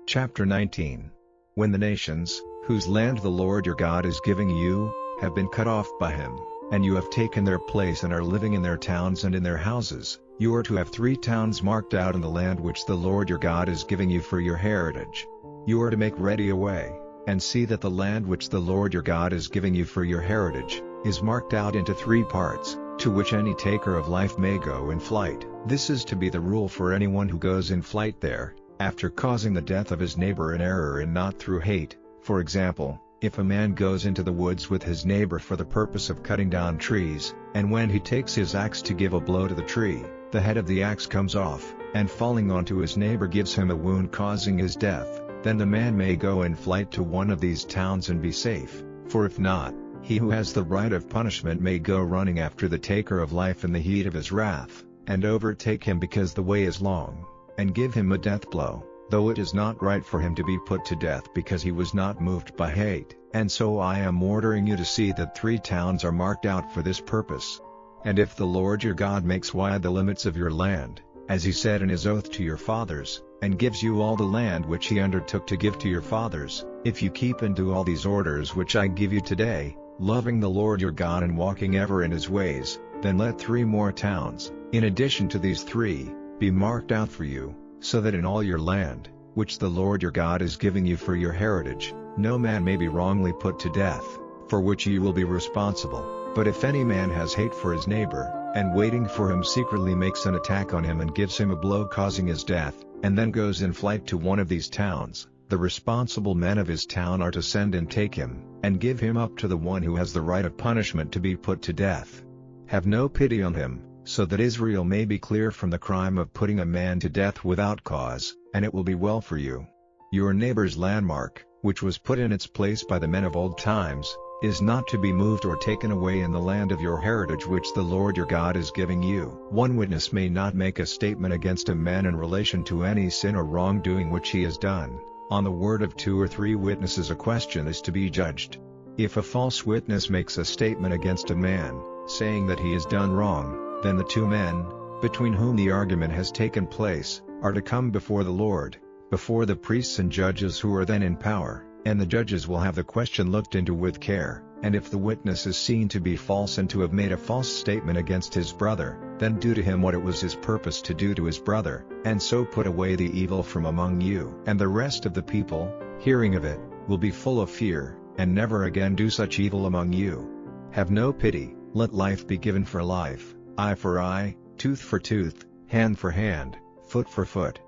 Chapter 19. When the nations, whose land the Lord your God is giving you, have been cut off by him, and you have taken their place and are living in their towns and in their houses, you are to have 3 towns marked out in the land which the Lord your God is giving you for your heritage. You are to make ready a way, and see that the land which the Lord your God is giving you for your heritage, is marked out into 3 parts, to which any taker of life may go in flight. This is to be the rule for anyone who goes in flight there, after causing the death of his neighbor in error and not through hate. For example, if a man goes into the woods with his neighbor for the purpose of cutting down trees, and when he takes his axe to give a blow to the tree, the head of the axe comes off, and falling onto his neighbor gives him a wound causing his death, then the man may go in flight to one of these towns and be safe, for if not, he who has the right of punishment may go running after the taker of life in the heat of his wrath, and overtake him because the way is long, and give him a death blow, though it is not right for him to be put to death because he was not moved by hate. And so I am ordering you to see that 3 towns are marked out for this purpose. And if the Lord your God makes wide the limits of your land, as he said in his oath to your fathers, and gives you all the land which he undertook to give to your fathers, if you keep and do all these orders which I give you today, loving the Lord your God and walking ever in his ways, then let 3 more towns, in addition to these 3, be marked out for you, so that in all your land, which the Lord your God is giving you for your heritage, no man may be wrongly put to death, for which you will be responsible. But if any man has hate for his neighbor, and waiting for him secretly makes an attack on him and gives him a blow causing his death, and then goes in flight to one of these towns, the responsible men of his town are to send and take him, and give him up to the one who has the right of punishment to be put to death. Have no pity on him, so that Israel may be clear from the crime of putting a man to death without cause, and it will be well for you. Your neighbor's landmark, which was put in its place by the men of old times, is not to be moved or taken away in the land of your heritage which the Lord your God is giving you. One witness may not make a statement against a man in relation to any sin or wrongdoing which he has done. On the word of 2 or 3 witnesses a question is to be judged. If a false witness makes a statement against a man, saying that he has done wrong, then the 2 men, between whom the argument has taken place, are to come before the Lord, before the priests and judges who are then in power, and the judges will have the question looked into with care, and if the witness is seen to be false and to have made a false statement against his brother, then do to him what it was his purpose to do to his brother, and so put away the evil from among you. And the rest of the people, hearing of it, will be full of fear, and never again do such evil among you. Have no pity, let life be given for life, eye for eye, tooth for tooth, hand for hand, foot for foot.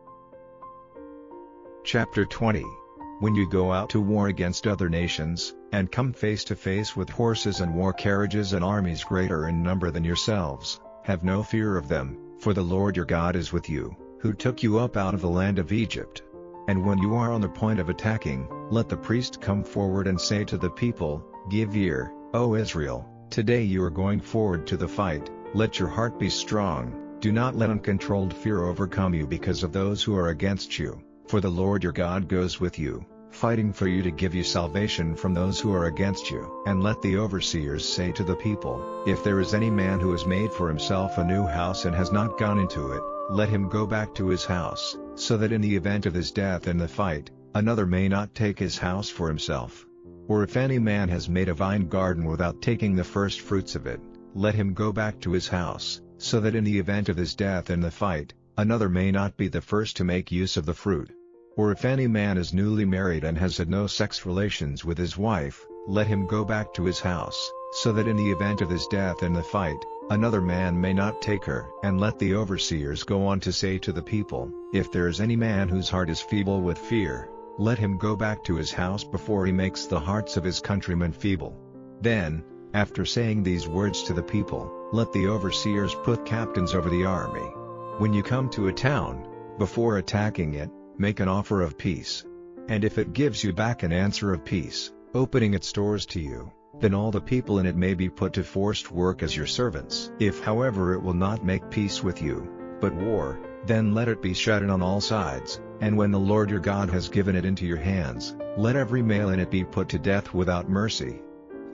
Chapter 20. When you go out to war against other nations, and come face to face with horses and war carriages and armies greater in number than yourselves, have no fear of them, for the Lord your God is with you, who took you up out of the land of Egypt. And when you are on the point of attacking, let the priest come forward and say to the people, Give ear, O Israel, today you are going forward to the fight, let your heart be strong, do not let uncontrolled fear overcome you because of those who are against you. For the Lord your God goes with you, fighting for you to give you salvation from those who are against you. And let the overseers say to the people, If there is any man who has made for himself a new house and has not gone into it, let him go back to his house, so that in the event of his death in the fight, another may not take his house for himself. Or if any man has made a vine garden without taking the first fruits of it, let him go back to his house, so that in the event of his death in the fight, another may not be the first to make use of the fruit. Or if any man is newly married and has had no sex relations with his wife, let him go back to his house, so that in the event of his death in the fight, another man may not take her. And let the overseers go on to say to the people, If there is any man whose heart is feeble with fear, let him go back to his house before he makes the hearts of his countrymen feeble. Then, after saying these words to the people, let the overseers put captains over the army. When you come to a town, before attacking it, make an offer of peace. And if it gives you back an answer of peace, opening its doors to you, then all the people in it may be put to forced work as your servants. If however it will not make peace with you, but war, then let it be shut in on all sides, and when the Lord your God has given it into your hands, let every male in it be put to death without mercy.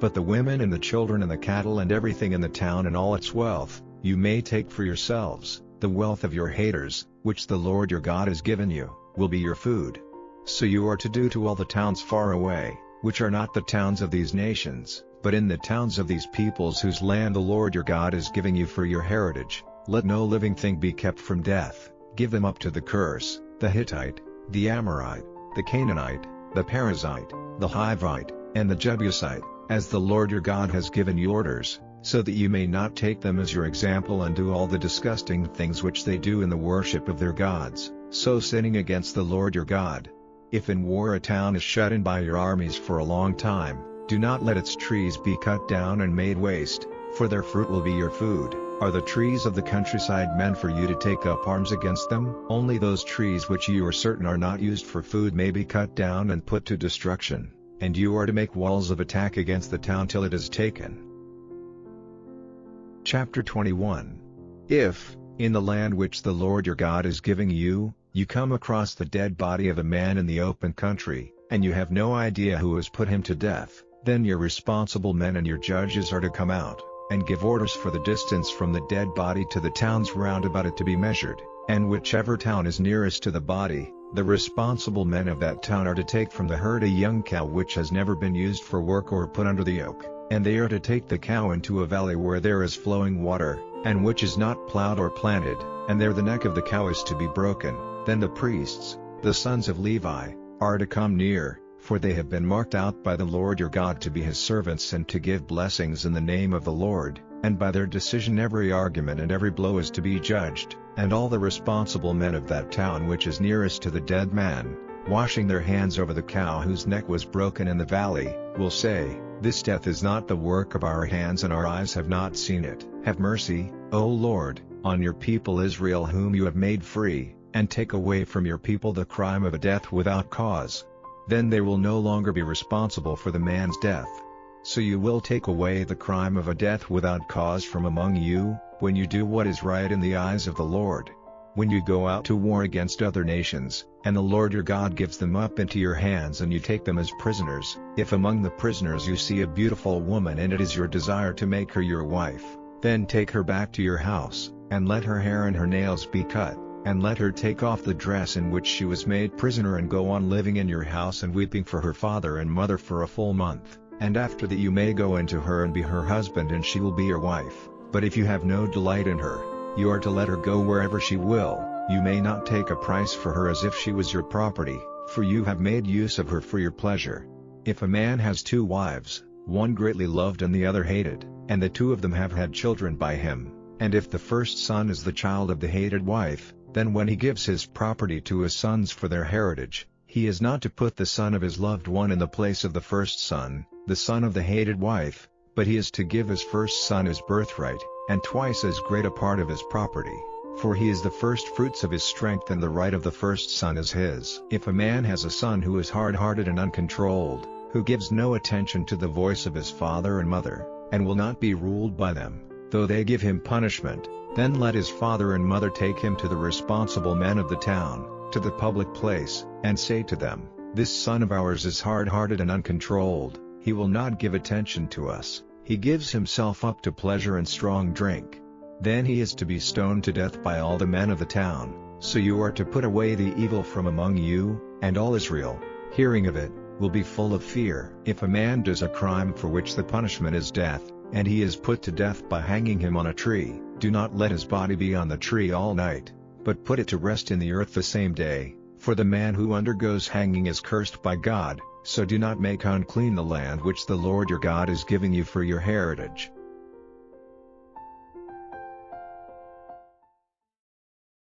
But the women and the children and the cattle and everything in the town and all its wealth, you may take for yourselves, the wealth of your haters, which the Lord your God has given you, will be your food. So you are to do to all the towns far away, which are not the towns of these nations, but in the towns of these peoples whose land the Lord your God is giving you for your heritage, let no living thing be kept from death. Give them up to the curse, the Hittite, the Amorite, the Canaanite, the Perizzite, the Hivite, and the Jebusite, as the Lord your God has given you orders, so that you may not take them as your example and do all the disgusting things which they do in the worship of their gods, so sinning against the Lord your God. If in war a town is shut in by your armies for a long time, do not let its trees be cut down and made waste, for their fruit will be your food. Are the trees of the countryside meant for you to take up arms against them? Only those trees which you are certain are not used for food may be cut down and put to destruction, and you are to make walls of attack against the town till it is taken. Chapter 21. If, in the land which the Lord your God is giving you, you come across the dead body of a man in the open country, and you have no idea who has put him to death, then your responsible men and your judges are to come out, and give orders for the distance from the dead body to the towns round about it to be measured, and whichever town is nearest to the body, the responsible men of that town are to take from the herd a young cow which has never been used for work or put under the yoke, and they are to take the cow into a valley where there is flowing water, and which is not plowed or planted, and there the neck of the cow is to be broken. Then the priests, the sons of Levi, are to come near, for they have been marked out by the Lord your God to be his servants and to give blessings in the name of the Lord, and by their decision every argument and every blow is to be judged, and all the responsible men of that town which is nearest to the dead man, washing their hands over the cow whose neck was broken in the valley, will say, "This death is not the work of our hands and our eyes have not seen it. Have mercy, O Lord, on your people Israel whom you have made free, and take away from your people the crime of a death without cause." Then they will no longer be responsible for the man's death. So you will take away the crime of a death without cause from among you, when you do what is right in the eyes of the Lord. When you go out to war against other nations, and the Lord your God gives them up into your hands and you take them as prisoners, if among the prisoners you see a beautiful woman and it is your desire to make her your wife, then take her back to your house, and let her hair and her nails be cut, and let her take off the dress in which she was made prisoner and go on living in your house and weeping for her father and mother for a full month, and after that you may go into her and be her husband and she will be your wife. But if you have no delight in her, you are to let her go wherever she will. You may not take a price for her as if she was your property, for you have made use of her for your pleasure. If a man has 2 wives, one greatly loved and the other hated, and the 2 of them have had children by him, and if the first son is the child of the hated wife, then when he gives his property to his sons for their heritage, he is not to put the son of his loved one in the place of the first son, the son of the hated wife, but he is to give his first son his birthright, and twice as great a part of his property, for he is the first fruits of his strength and the right of the first son is his. If a man has a son who is hard-hearted and uncontrolled, who gives no attention to the voice of his father and mother, and will not be ruled by them, though they give him punishment, then let his father and mother take him to the responsible men of the town, to the public place, and say to them, "This son of ours is hard-hearted and uncontrolled, he will not give attention to us, he gives himself up to pleasure and strong drink." Then he is to be stoned to death by all the men of the town. So you are to put away the evil from among you, and all Israel, hearing of it, will be full of fear. If a man does a crime for which the punishment is death, and he is put to death by hanging him on a tree, do not let his body be on the tree all night, but put it to rest in the earth the same day, for the man who undergoes hanging is cursed by God. So do not make unclean the land which the Lord your God is giving you for your heritage.